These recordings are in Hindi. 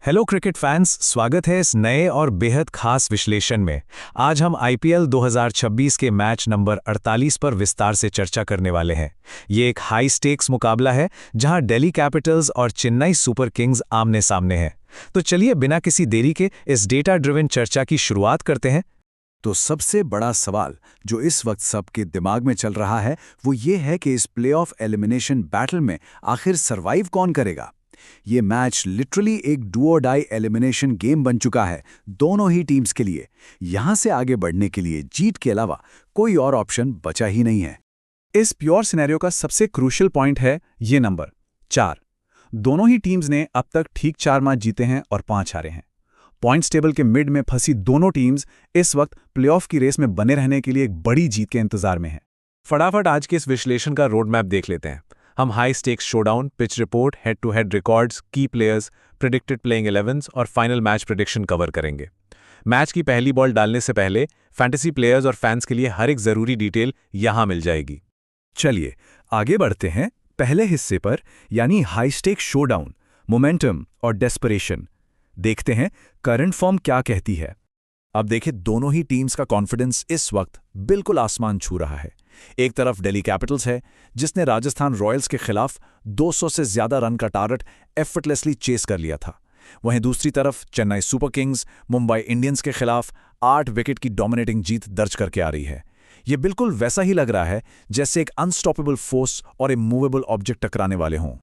हेलो क्रिकेट फैंस, स्वागत है इस नए और बेहद खास विश्लेषण में। आज हम आईपीएल 2026 के मैच नंबर 48 पर विस्तार से चर्चा करने वाले हैं। ये एक हाई स्टेक्स मुकाबला है जहां दिल्ली कैपिटल्स और चेन्नई सुपर किंग्स आमने सामने हैं। तो चलिए बिना किसी देरी के इस डेटा ड्रिवन चर्चा की शुरुआत करते हैं। तो सबसे बड़ा सवाल जो इस वक्त सबके दिमाग में चल रहा है वो ये है कि इस प्लेऑफ एलिमिनेशन बैटल में आखिर सरवाइव कौन करेगा। ये मैच लिटरली एक डू और डाई एलिमिनेशन गेम बन चुका है दोनों ही टीम्स के लिए। यहां से आगे बढ़ने के लिए जीत के अलावा कोई और ऑप्शन बचा ही नहीं है। इस प्योर सिनेरियो का सबसे क्रूशियल पॉइंट है ये नंबर 4। दोनों ही टीम्स ने अब तक ठीक 4 मैच जीते हैं और 5 हारे हैं। पॉइंट्स टेबल के मिड में फंसी दोनों टीम्स इस वक्त प्लेऑफ की रेस में बने रहने के लिए एक बड़ी जीत के इंतजार में हैं। फटाफट आज के इस विश्लेषण का रोड मैप देख लेते हैं। हम high stakes showdown, pitch report, head to head records, key players, predicted playing 11s और फाइनल मैच प्रेडिक्शन कवर करेंगे। मैच की पहली बॉल डालने से पहले फैंटेसी प्लेयर्स और फैंस के लिए हर एक जरूरी डिटेल यहां मिल जाएगी। चलिए आगे बढ़ते हैं पहले हिस्से पर, यानी हाई स्टेक शोडाउन, मोमेंटम और डेस्परेशन। देखते हैं करंट फॉर्म क्या कहती है। अब देखिए दोनों ही टीम्स का कॉन्फिडेंस इस वक्त बिल्कुल आसमान छू रहा है। एक तरफ दिल्ली कैपिटल्स है जिसने राजस्थान रॉयल्स के खिलाफ 200 से ज्यादा रन का टारगेट एफर्टलेसली चेस कर लिया था। वहीं दूसरी तरफ Chennai super Kings Mumbai Indians के खिलाफ 8 विकेट की डोमिनेटिंग जीत दर्ज करके आ रही है। यह बिल्कुल वैसा ही लग रहा है जैसे एक अनस्टॉपेबल फोर्स और इमूवेबल ऑब्जेक्ट टकराने वाले हों।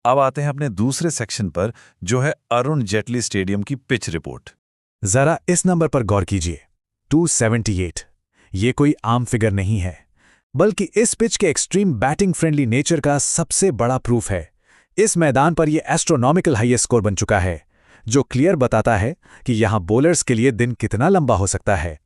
अब आते हैं अपने दूसरे सेक्शन पर, जो है अरुण जेटली स्टेडियम की पिच रिपोर्ट। जरा इस नंबर पर गौर कीजिए, 278। ये कोई आम फिगर नहीं है, बल्कि इस पिच के एक्सट्रीम बैटिंग फ्रेंडली नेचर का सबसे बड़ा प्रूफ है। इस मैदान पर यह एस्ट्रोनॉमिकल हाईएस्ट स्कोर बन चुका है, जो क्लियर बताता है कि यहां बॉलर्स के लिए दिन कितना लंबा हो सकता है।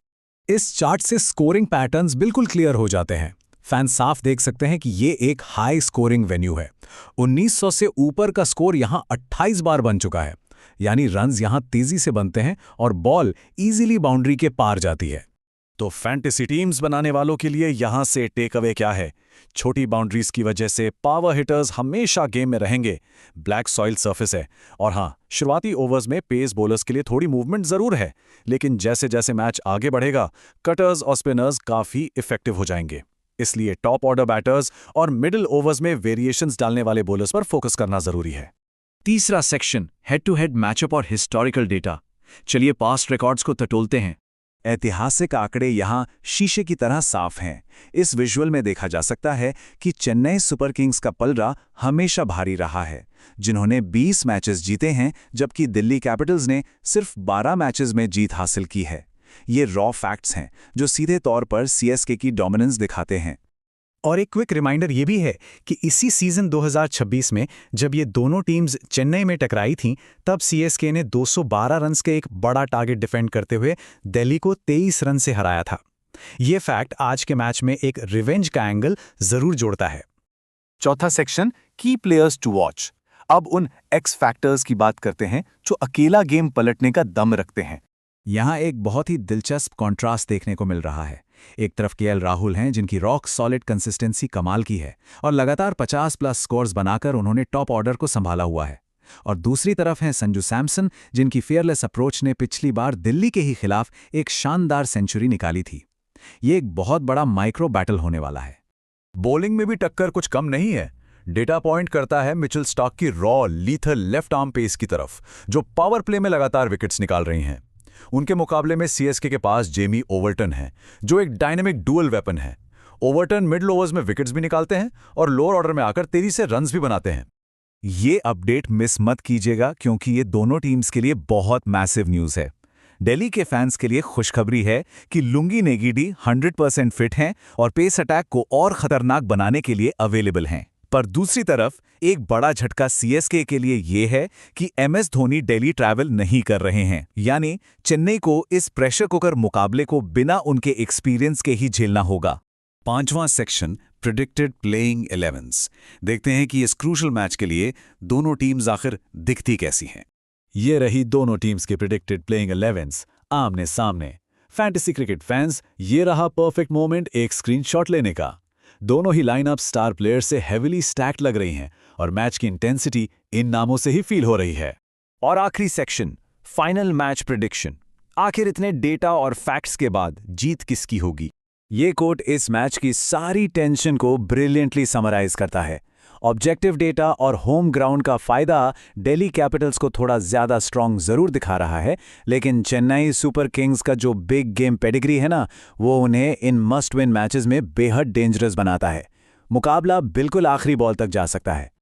इस चार्ट से स्कोरिंग पैटर्न्स बिल्कुल क्लियर हो जाते हैं। फैंस साफ देख सकते हैं कि ये एक हाई स्कोरिंग वेन्यू है। 1900 से ऊपर का स्कोर यहां 28 बार बन चुका है, यानी रन्स यहां तेजी से बनते हैं और बॉल इजीली बाउंड्री के पार जाती है। तो फैंटेसी टीम्स बनाने वालों के लिए यहां से टेक अवे क्या है? छोटी बाउंड्रीज की वजह से पावर हिटर्स हमेशा गेम में रहेंगे। ब्लैक सॉइल सरफेस है और हां, शुरुआती ओवर्स में पेस बॉलर्स के लिए थोड़ी मूवमेंट जरूर है, लेकिन जैसे जैसे मैच आगे बढ़ेगा कटर्स और स्पिनर्स काफी इफेक्टिव हो जाएंगे। इसलिए टॉप ऑर्डर बैटर्स और मिडिल ओवर्स में वेरिएशंस डालने वाले बॉलर्स पर फोकस करना जरूरी है। तीसरा section head to head matchup और हिस्टोरिकल डेटा। चलिए पास्ट रिकॉर्ड्स को टटोलते हैं। ऐतिहासिक आंकड़े यहां शीशे की तरह साफ हैं। इस विजुअल में देखा जा सकता है कि चेन्नई सुपर किंग्स का पलड़ा हमेशा भारी रहा है, जिन्होंने 20 मैचेस जीते हैं, जबकि दिल्ली कैपिटल्स ने सिर्फ 12 मैचेस में जीत हासिल की है। ये रॉ फैक्ट्स हैं जो सीधे तौर पर सीएसके की डोमिनेंस दिखाते हैं। और एक क्विक रिमाइंडर ये भी है कि इसी सीजन 2026 में जब ये दोनों टीम्स चेन्नई में टकराई थीं, तब सीएसके ने 212 रन्स के एक बड़ा टारगेट डिफेंड करते हुए दिल्ली को 23 रन से हराया था। ये फैक्ट आज के मैच में एक रिवेंज का एंगल जरूर जोड़ता है। चौथा सेक्शन की प्लेयर्स टू वॉच। अब उन एक्स फैक्टर्स की बात करते हैं जो अकेला गेम पलटने का दम रखते हैं। यहां एक बहुत ही दिलचस्प कॉन्ट्रास्ट देखने को मिल रहा है। एक तरफ केएल राहुल हैं जिनकी रॉक सॉलिड कंसिस्टेंसी कमाल की है और लगातार 50+ स्कोर्स बनाकर उन्होंने टॉप ऑर्डर को संभाला हुआ है, और दूसरी तरफ हैं संजू सैमसन जिनकी फेयरलेस अप्रोच ने पिछली बार दिल्ली के ही खिलाफ एक शानदार सेंचुरी निकाली थी। ये एक बहुत बड़ा माइक्रो बैटल होने वाला है। बॉलिंग में भी टक्कर कुछ कम नहीं है। डेटा पॉइंट करता है मिचेल स्टार्क की raw lethal left arm pace की तरफ, जो पावर प्ले में लगातार विकेट्स निकाल रही हैं। उनके मुकाबले में सीएसके के पास जेमी ओवर्टन है, जो एक डायनेमिक डुअल वेपन है। ओवर्टन मिडिल ओवर्स में विकेट्स भी निकालते हैं और लोअर ऑर्डर में आकर तेजी से रन्स भी बनाते हैं। ये अपडेट मिस मत कीजिएगा, क्योंकि ये दोनों टीम्स के लिए बहुत मैसिव न्यूज़ है। दिल्ली के फैंस के लिए खुशखबरी है कि लुंगी नेगीडी 100% फिट हैं और पेस अटैक को और खतरनाक बनाने के लिए अवेलेबल हैं। पर दूसरी तरफ एक बड़ा झटका सीएसके के लिए यह है कि एमएस धोनी दिल्ली ट्रैवल नहीं कर रहे हैं, यानी चेन्नई को इस प्रेशर कुकर मुकाबले को बिना उनके एक्सपीरियंस के ही झेलना होगा। पांचवां सेक्शन प्रेडिक्टेड प्लेइंग 11s। देखते हैं कि इस क्रूशल मैच के लिए दोनों टीम्स आखिर दिखती कैसी हैं। ये रही दोनों टीम्स के प्रेडिक्टेड प्लेइंग 11s आमने सामने। फैंटेसी क्रिकेट फैंस, ये रहा परफेक्ट मोमेंट एक स्क्रीनशॉट लेने का। दोनों ही लाइनअप स्टार प्लेयर से हेविली स्टैक्ड लग रही हैं और मैच की इंटेंसिटी इन नामों से ही फील हो रही है। और आखिरी सेक्शन, फाइनल मैच प्रिडिक्शन। आखिर इतने डेटा और फैक्ट्स के बाद जीत किसकी होगी? ये कोट इस मैच की सारी टेंशन को ब्रिलियंटली समराइज करता है। ऑब्जेक्टिव डेटा और होम ग्राउंड का फायदा दिल्ली कैपिटल्स को थोड़ा ज्यादा स्ट्रांग जरूर दिखा रहा है, लेकिन चेन्नई सुपर किंग्स का जो बिग गेम पेडिग्री है ना, वो उन्हें इन मस्ट विन मैचेस में बेहद डेंजरस बनाता है। मुकाबला बिल्कुल आखिरी बॉल तक जा सकता है।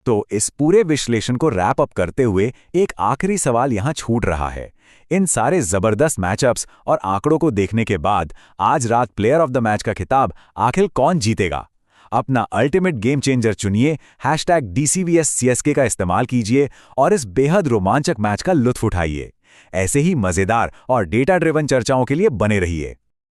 तो इस पूरे विश्लेषण को रैप अप करते हुए एक आखिरी सवाल यहां छूट रहा है। इन सारे जबरदस्त मैचअप्स और आंकड़ों को देखने के बाद आज रात प्लेयर ऑफ द मैच का खिताब आखिर कौन जीतेगा? अपना अल्टीमेट गेम चेंजर चुनिए, #DCVSCSK का इस्तेमाल कीजिए और इस बेहद रोमांचक मैच का लुत्फ उठाइए। ऐसे ही मजेदार और डेटा ड्रिवन चर्चाओं के लिए बने रहिए।